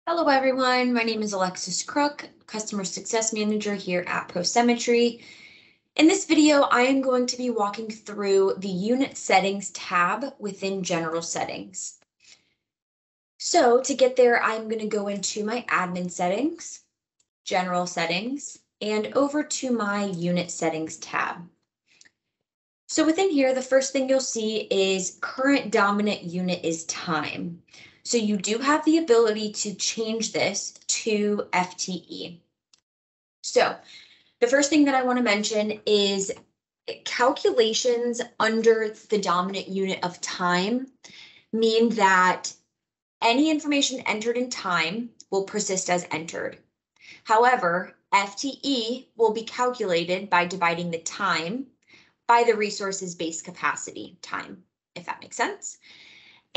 Hello, everyone. My name is Alexis Crook, Customer Success Manager here at ProSymmetry. In this video, I am going to be walking through the Unit Settings tab within General Settings. So to get there, I'm going to go into my Admin Settings, General Settings, and over to my Unit Settings tab. So within here, the first thing you'll see is current dominant unit is time. So you do have the ability to change this to FTE. So the first thing that I want to mention is calculations under the dominant unit of time mean that any information entered in time will persist as entered. However, FTE will be calculated by dividing the time by the resource's base capacity time, if that makes sense.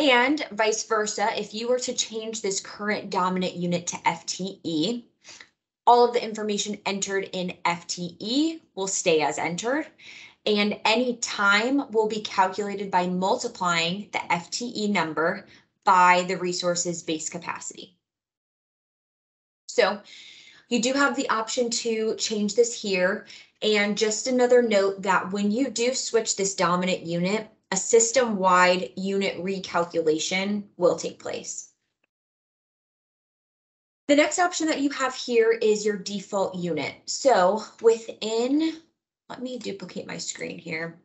And vice versa, if you were to change this current dominant unit to FTE, all of the information entered in FTE will stay as entered, and any time will be calculated by multiplying the FTE number by the resource's base capacity. So you do have the option to change this here. And just another note that when you do switch this dominant unit, a system-wide unit recalculation will take place. The next option that you have here is your default unit. So within, let me duplicate my screen here.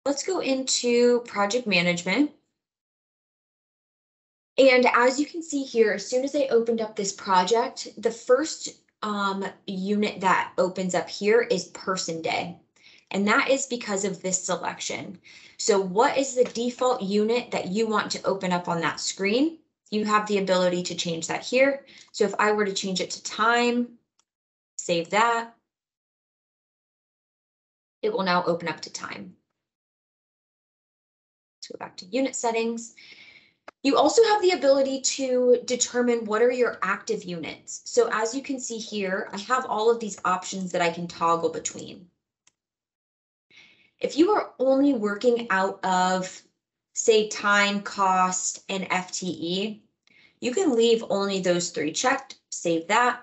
Let's go into project management. And as you can see here, as soon as I opened up this project, the first unit that opens up here is person day. And that is because of this selection. So what is the default unit that you want to open up on that screen? You have the ability to change that here. So if I were to change it to time, save that, it will now open up to time. Let's go back to unit settings. You also have the ability to determine what are your active units. So as you can see here, I have all of these options that I can toggle between. If you are only working out of, say, time, cost, and FTE, you can leave only those three checked, save that,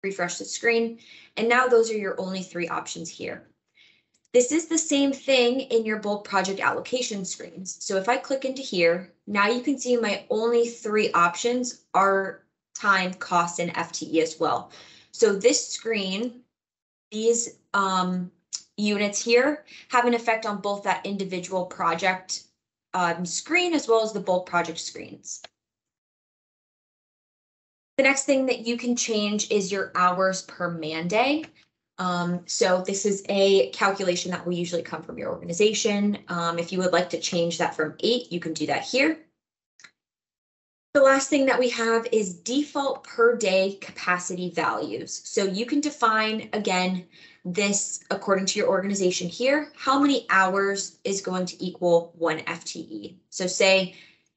refresh the screen, and now those are your only three options here. This is the same thing in your bulk project allocation screens. So if I click into here, now you can see my only three options are time, cost, and FTE as well. So this screen, these units here have an effect on both that individual project screen as well as the bulk project screens. The next thing that you can change is your hours per man day. So this is a calculation that will usually come from your organization. If you would like to change that from 8, you can do that here. The last thing that we have is default per day capacity values. So you can define, again, this according to your organization here, how many hours is going to equal 1 FTE. So say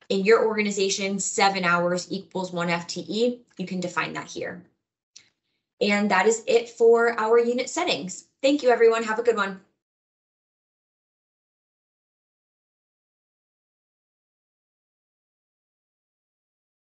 in your organization, 7 hours equals 1 FTE, you can define that here. And that is it for our unit settings. Thank you, everyone. Have a good one.